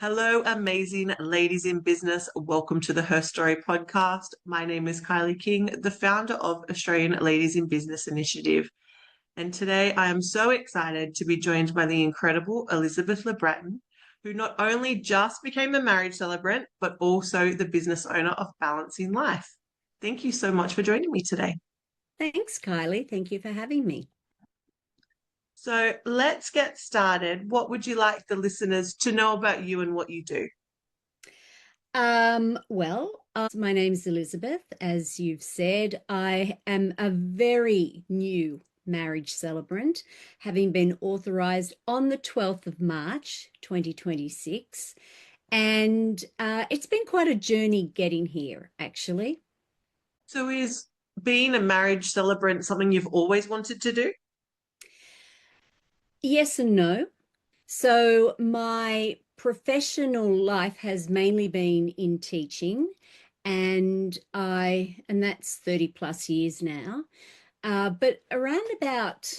Hello, amazing ladies in business. Welcome to the HerStory podcast. My name is Kylie King, the founder of Australian Ladies in Business Initiative. And today I am so excited to be joined by the incredible Elizabeth Le Breton, who not only just became a marriage celebrant, but also the business owner of Balancing Life. Thank you so much for joining me today. Thanks, Kylie. Thank you for having me. So let's get started. What would you like the listeners to know about you and what you do? My name's Elizabeth. As you've said, I am a very new marriage celebrant, having been authorised on the 12th of March, 2026. And it's been quite a journey getting here, actually. So is being a marriage celebrant something you've always wanted to do? Yes and no. So my professional life has mainly been in teaching, and that's 30 plus years now. But around about,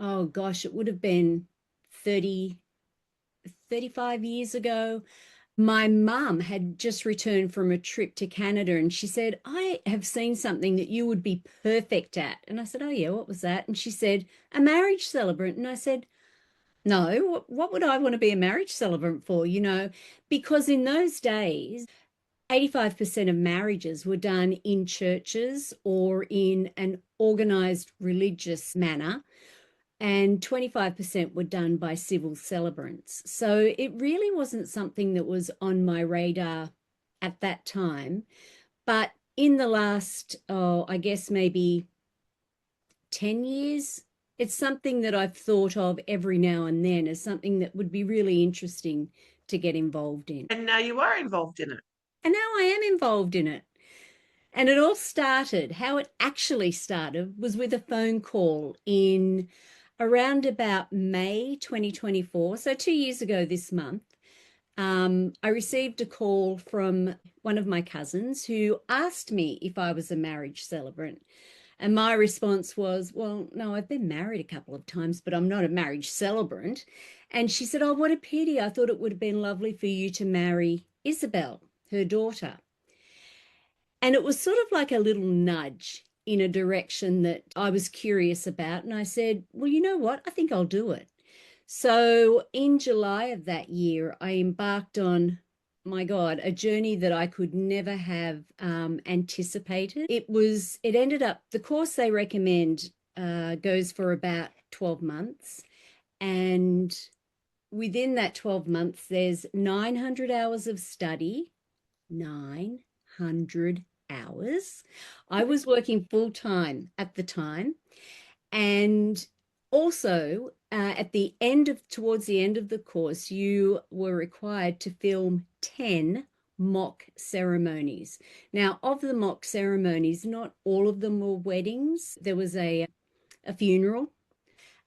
oh gosh, it would have been 30, 35 years ago. My mum had just returned from a trip to Canada and she said, I have seen something that you would be perfect at. And I said, oh yeah, what was that? And she said, a marriage celebrant. And I said, no, what would I want to be a marriage celebrant for? Because in those days, 85% of marriages were done in churches or in an organized religious manner, and 25% were done by civil celebrants. So it really wasn't something that was on my radar at that time. But in the last, oh, I guess maybe 10 years, it's something that I've thought of every now and then as something that would be really interesting to get involved in. And now you are involved in it. And now I am involved in it. And it all started, how it actually started was with a phone call in around about May 2024. So 2 years ago this month, I received a call from one of my cousins who asked me if I was a marriage celebrant. And my response was, well, no, I've been married a couple of times, but I'm not a marriage celebrant. And she said, oh, what a pity. I thought it would have been lovely for you to marry Isabel, her daughter. And it was sort of like a little nudge in a direction that I was curious about. And I said, well, you know what? I think I'll do it. So in July of that year, I embarked on, my God, a journey that I could never have anticipated. It ended up, the course they recommend goes for about 12 months. And within that 12 months, there's 900 hours of study, 900 hours. I was working full time at the time. And also, towards the end of the course, you were required to film 10 mock ceremonies. Now, of the mock ceremonies, not all of them were weddings. There was a funeral,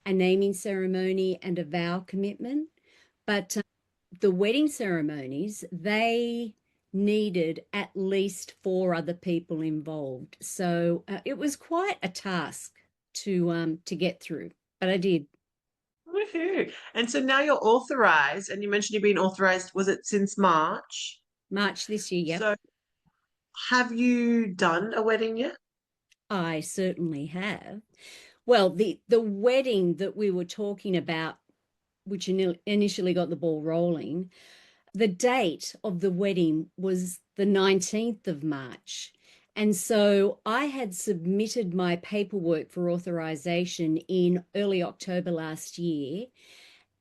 a naming ceremony, and a vow commitment. But the wedding ceremonies, they needed at least four other people involved. So it was quite a task to get through, but I did. Woohoo. And so now you're authorized, and you mentioned you've been authorized, was it since March? March this year, yep. So have you done a wedding yet? I certainly have. Well, the wedding that we were talking about, which initially got the ball rolling, the date of the wedding was the 19th of March. And so I had submitted my paperwork for authorization in early October last year.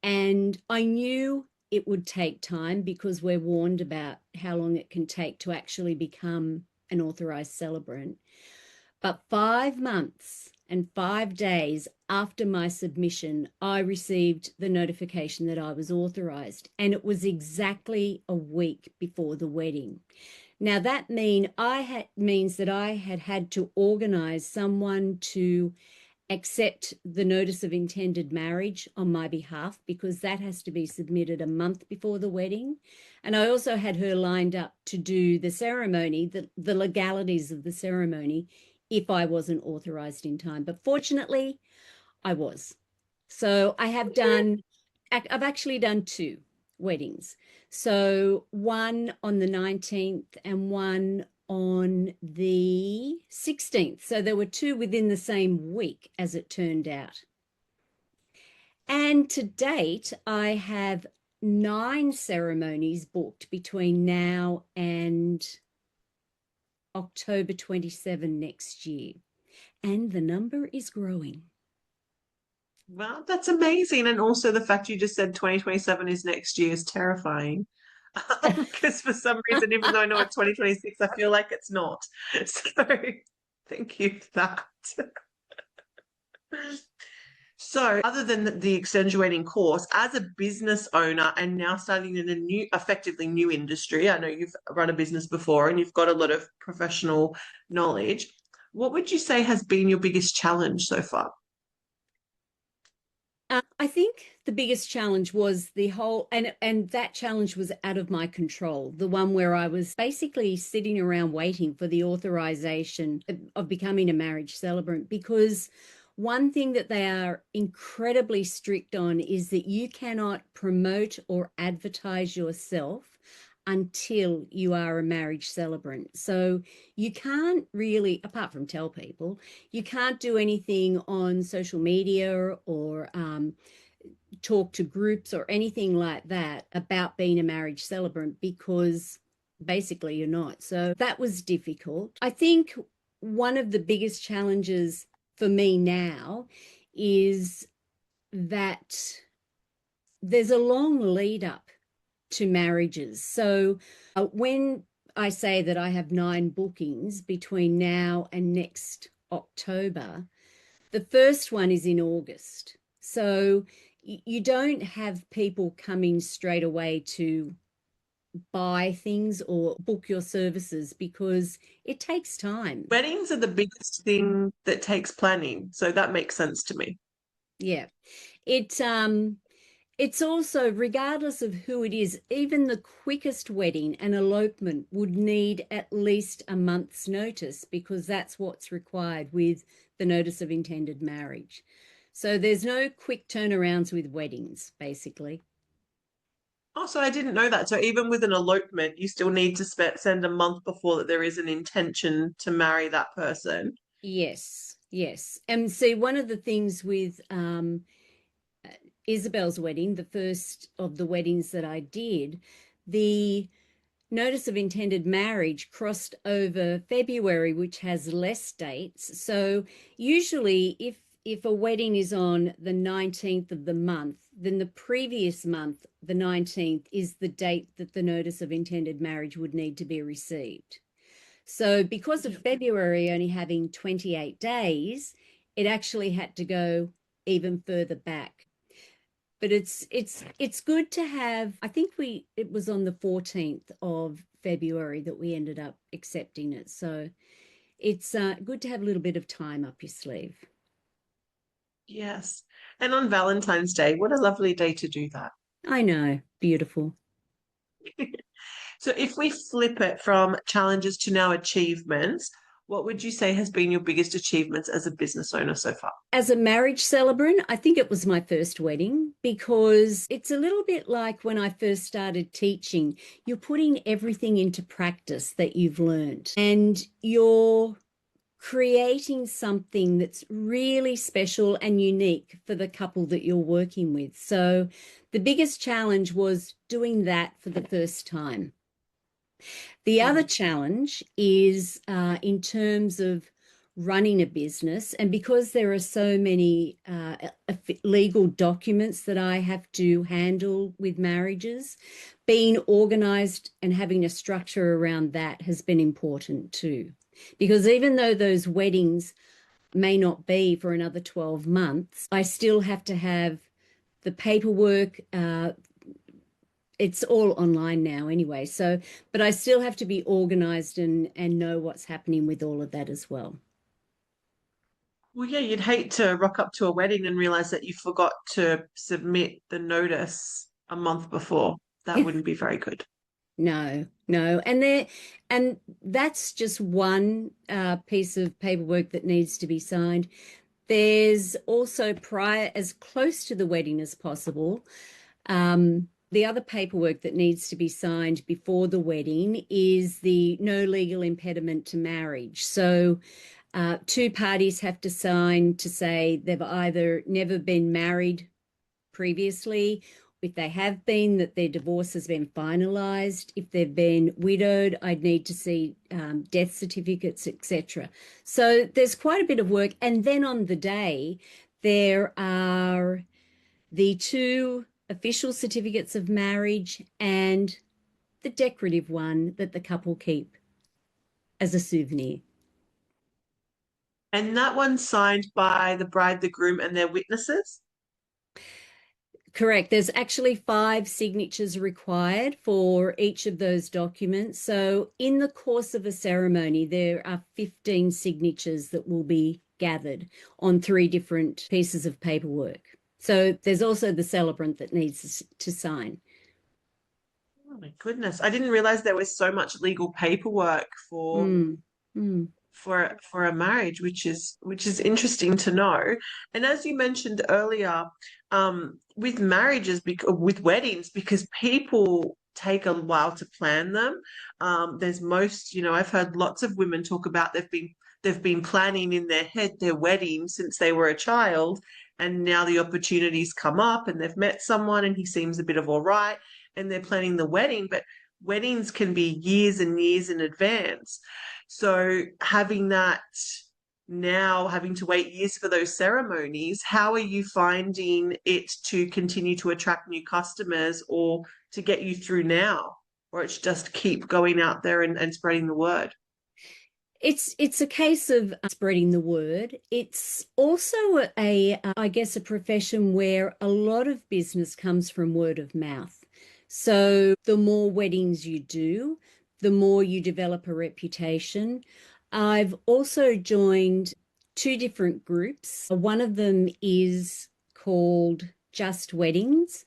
And I knew it would take time because we're warned about how long it can take to actually become an authorized celebrant. But 5 months and 5 days after my submission, I received the notification that I was authorized, and it was exactly a week before the wedding. Now that means that I had had to organize someone to accept the notice of intended marriage on my behalf because that has to be submitted a month before the wedding. And I also had her lined up to do the ceremony, the legalities of the ceremony, if I wasn't authorized in time. But fortunately, I was. So I've actually done two. weddings. So one on the 19th and one on the 16th. So there were two within the same week, as it turned out. And to date, I have 9 ceremonies booked between now and October 27 next year. And the number is growing. Well, that's amazing. And also the fact you just said 2027 is next year is terrifying. Because for some reason, even though I know it's 2026, I feel like it's not. So thank you for that. So, other than the extenuating course, as a business owner and now starting in a new, effectively new industry, I know you've run a business before and you've got a lot of professional knowledge. What would you say has been your biggest challenge so far? I think the biggest challenge was the whole, and that challenge was out of my control. The one where I was basically sitting around waiting for the authorization of becoming a marriage celebrant, because one thing that they are incredibly strict on is that you cannot promote or advertise yourself until you are a marriage celebrant. So you can't really, apart from tell people, you can't do anything on social media or talk to groups or anything like that about being a marriage celebrant, because basically you're not. So that was difficult. I think one of the biggest challenges for me now is that there's a long lead up to marriages. So when I say that I have 9 bookings between now and next October, the first one is in August. So you don't have people coming straight away to buy things or book your services, because it takes time. Weddings are the biggest thing that takes planning, so that makes sense to me. Yeah. It's also, regardless of who it is, even the quickest wedding, an elopement, would need at least a month's notice, because that's what's required with the notice of intended marriage. So there's no quick turnarounds with weddings, basically. Oh, so I didn't know that. So even with an elopement, you still need to send a month before that there is an intention to marry that person. Yes, yes. And see, one of the things with Isabel's wedding, the first of the weddings that I did, the notice of intended marriage crossed over February, which has less dates. So usually if a wedding is on the 19th of the month, then the previous month, the 19th, is the date that the notice of intended marriage would need to be received. So because of February only having 28 days, it actually had to go even further back. But it's good to have. I think it was on the 14th of February that we ended up accepting it. So it's good to have a little bit of time up your sleeve. Yes. And on Valentine's Day, what a lovely day to do that. I know, beautiful. So if we flip it from challenges to now achievements, what would you say has been your biggest achievements as a business owner so far? As a marriage celebrant, I think it was my first wedding, because it's a little bit like when I first started teaching. You're putting everything into practice that you've learned, and you're creating something that's really special and unique for the couple that you're working with. So the biggest challenge was doing that for the first time. The other challenge is in terms of running a business, and because there are so many legal documents that I have to handle with marriages, being organized and having a structure around that has been important too. Because even though those weddings may not be for another 12 months, I still have to have the paperwork. It's all online now anyway. So, but I still have to be organized and know what's happening with all of that as well. Well, yeah, you'd hate to rock up to a wedding and realize that you forgot to submit the notice a month before. That wouldn't be very good. No, no. And that's just one piece of paperwork that needs to be signed. There's also, prior, as close to the wedding as possible, The other paperwork that needs to be signed before the wedding is the no legal impediment to marriage. So two parties have to sign to say they've either never been married previously, if they have been, that their divorce has been finalized. If they've been widowed, I'd need to see death certificates, etc. So there's quite a bit of work. And then on the day, there are the two official certificates of marriage and the decorative one that the couple keep as a souvenir. And that one's signed by the bride, the groom, and their witnesses. Correct. There's actually 5 signatures required for each of those documents. So, in the course of a ceremony, there are 15 signatures that will be gathered on 3 different pieces of paperwork. So, there's also the celebrant that needs to sign. Oh my goodness. I didn't realize there was so much legal paperwork Mm, mm, for a marriage, which is interesting to know. And as you mentioned earlier, with marriages, with weddings, because people take a while to plan them. There's I've heard lots of women talk about they've been planning in their head their wedding since they were a child, and now the opportunities come up, and they've met someone, and he seems a bit of all right, and they're planning the wedding, but weddings can be years and years in advance. So having that now, having to wait years for those ceremonies, how are you finding it to continue to attract new customers or to get you through now? Or it's just keep going out there and spreading the word? It's a case of spreading the word. It's also I guess, a profession where a lot of business comes from word of mouth. So the more weddings you do, the more you develop a reputation. I've also joined 2 different groups. One of them is called Just Weddings,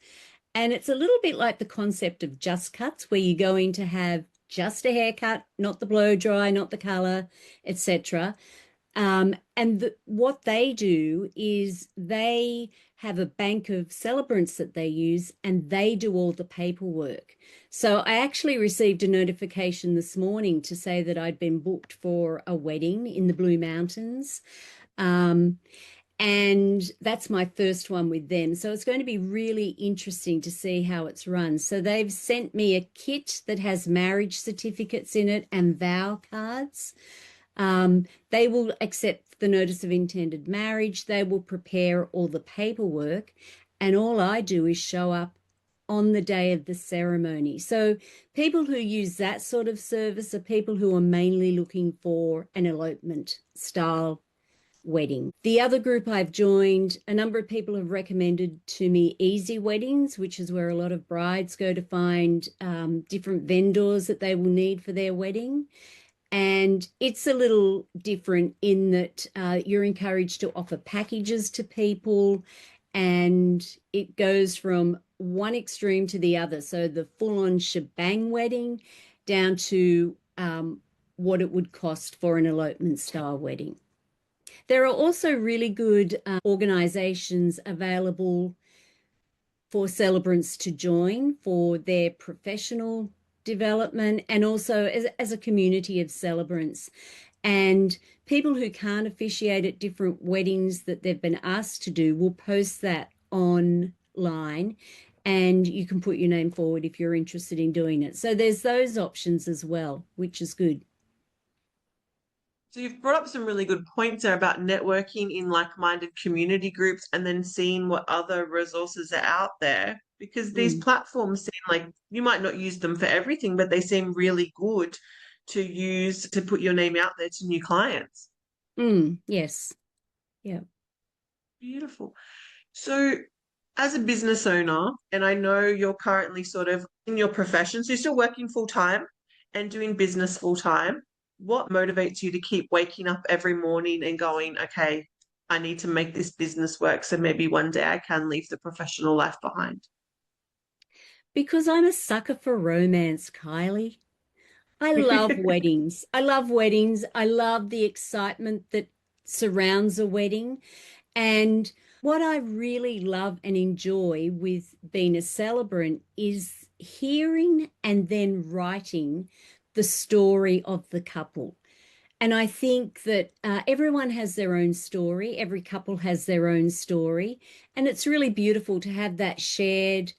and it's a little bit like the concept of just cuts, where you're going to have just a haircut, not the blow dry, not the color, etc. And what they do is they have a bank of celebrants that they use, and they do all the paperwork. So I actually received a notification this morning to say that I'd been booked for a wedding in the Blue Mountains. Um, and that's my first one with them. So it's going to be really interesting to see how it's run. So they've sent me a kit that has marriage certificates in it and vow cards. They will accept the notice of intended marriage. They will prepare all the paperwork. And all I do is show up on the day of the ceremony. So people who use that sort of service are people who are mainly looking for an elopement style wedding. The other group I've joined, a number of people have recommended to me Easy Weddings, which is where a lot of brides go to find different vendors that they will need for their wedding. And it's a little different in that you're encouraged to offer packages to people, and it goes from one extreme to the other. So the full-on shebang wedding down to what it would cost for an elopement style wedding. There are also really good organizations available for celebrants to join for their professional development, and also as a community of celebrants. And people who can't officiate at different weddings that they've been asked to do will post that online, and you can put your name forward if you're interested in doing it. So there's those options as well, which is good. So you've brought up some really good points there about networking in like-minded community groups and then seeing what other resources are out there. Because these Mm, platforms seem like you might not use them for everything, but they seem really good to use to put your name out there to new clients. yes. Yeah. Beautiful. So, as a business owner, and I know you're currently sort of in your profession, so you're still working full time and doing business full time. What motivates you to keep waking up every morning and going, okay, I need to make this business work so maybe one day I can leave the professional life behind? Because I'm a sucker for romance, Kylie. I love weddings. I love weddings. I love the excitement that surrounds a wedding. And what I really love and enjoy with being a celebrant is hearing and then writing the story of the couple. And I think that everyone has their own story, every couple has their own story. And it's really beautiful to have that shared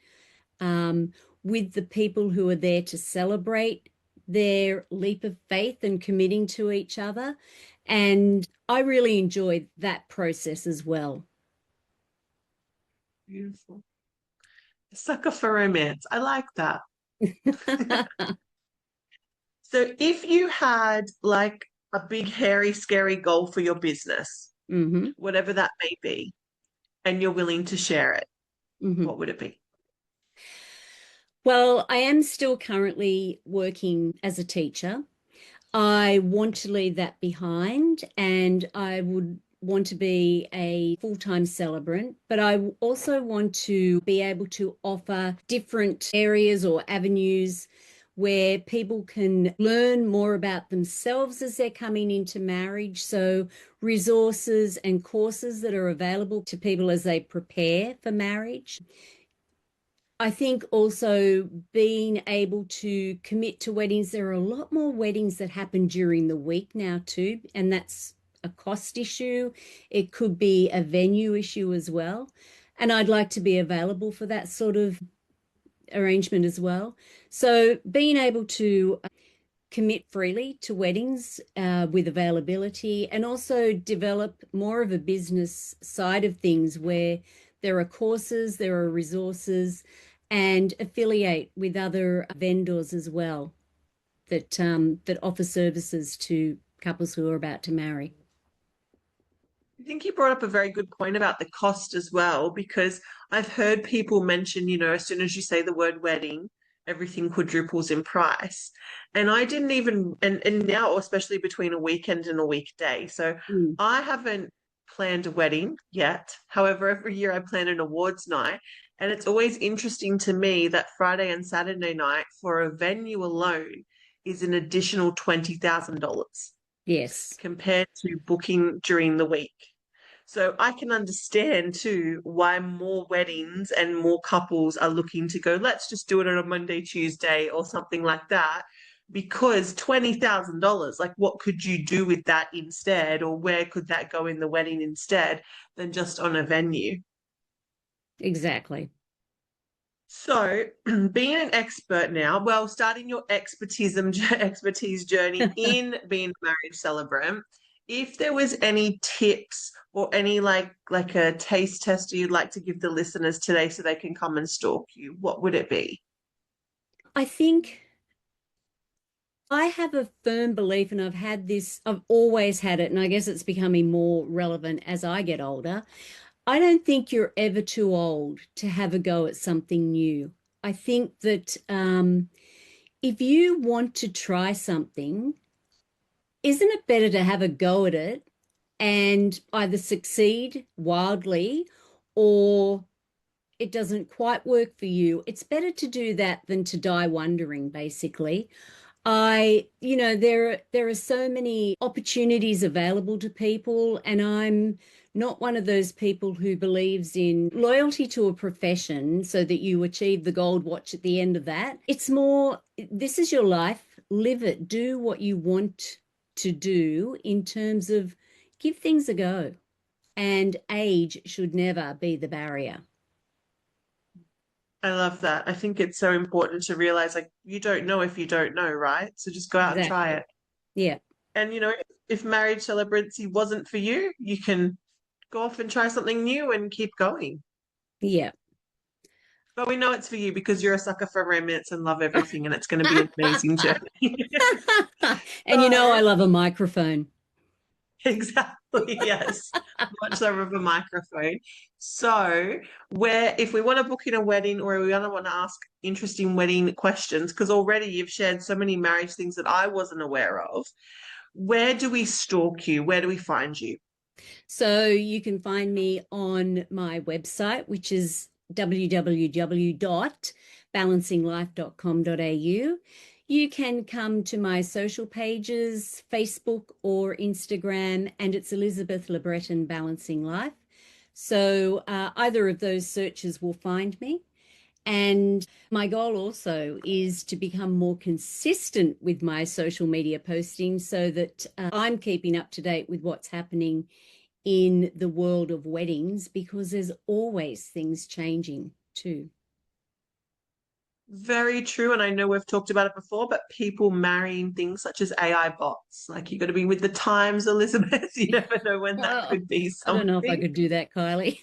um, with the people who are there to celebrate their leap of faith and committing to each other. And I really enjoyed that process as well. Beautiful. Sucker for romance. I like that. So if you had like a big, hairy, scary goal for your business, hmm whatever that may be, and you're willing to share it, hmm what would it be? Well, I am still currently working as a teacher. I want to leave that behind and I would want to be a full-time celebrant, but I also want to be able to offer different areas or avenues where people can learn more about themselves as they're coming into marriage. So, resources and courses that are available to people as they prepare for marriage. I think also being able to commit to weddings, there are a lot more weddings that happen during the week now too, and that's a cost issue. It could be a venue issue as well. And I'd like to be available for that sort of arrangement as well. So being able to commit freely to weddings with availability and also develop more of a business side of things where there are courses, there are resources, and affiliate with other vendors as well that offer services to couples who are about to marry. I think you brought up a very good point about the cost as well, because I've heard people mention, as soon as you say the word wedding, everything quadruples in price. And I didn't even, and now, especially between a weekend and a weekday. So Mm. I haven't planned a wedding yet. However, every year I plan an awards night. And it's always interesting to me that Friday and Saturday night for a venue alone is an additional $20,000 Yes, compared to booking during the week. So I can understand too why more weddings and more couples are looking to go, let's just do it on a Monday, Tuesday, or something like that. Because $20,000, like what could you do with that instead, or where could that go in the wedding instead than just on a venue? exactly. So, being an expert now, well, starting your expertise journey in being a marriage celebrant, if there was any tips or any like a taste tester you'd like to give the listeners today so they can come and stalk you, what would it be? I think I have a firm belief, and I've had this, I've always had it, and I guess it's becoming more relevant as I get older. I don't think you're ever too old to have a go at something new. I think that if you want to try something, isn't it better to have a go at it and either succeed wildly or it doesn't quite work for you? It's better to do that than to die wondering, basically. There are so many opportunities available to people, and I'm not one of those people who believes in loyalty to a profession so that you achieve the gold watch at the end of that. It's more, this is your life, live it, do what you want to do in terms of give things a go. And age should never be the barrier. I love that. I think it's so important to realize like you don't know if you don't know, right? So just go out and try Exactly. it. Yeah. And if marriage celebrancy wasn't for you, you can go off and try something new and keep going. Yeah. But we know it's for you because you're a sucker for romance and love everything, and it's going to be an amazing journey. And I So, love a microphone. exactly, yes. Much love of a microphone. So, where if we want to book in a wedding or we want to ask interesting wedding questions, because already you've shared so many marriage things that I wasn't aware of, where do we stalk you? Where do we find you? So you can find me on my website, which is www.balancinglife.com.au. You can come to my social pages, Facebook or Instagram, and it's Elizabeth Le Breton Balancing Life. So either of those searches will find me. And my goal also is to become more consistent with my social media posting so that I'm keeping up to date with what's happening in the world of weddings, because there's always things changing too. Very true. And I know we've talked about it before, but people marrying things such as AI bots. Like you got to be with the times, Elizabeth. You never know when that Well, could be I don't know if I something. could do that, Kylie.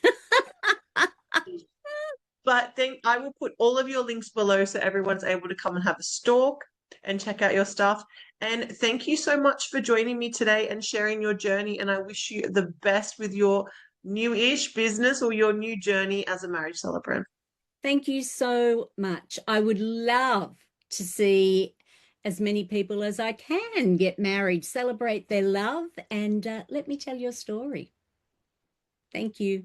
But think I will put all of your links below so everyone's able to come and have a stalk and check out your stuff. And thank you so much for joining me today and sharing your journey. And I wish you the best with your new-ish business or your new journey as a marriage celebrant. Thank you so much. I would love to see as many people as I can get married, celebrate their love, and let me tell your story. Thank you.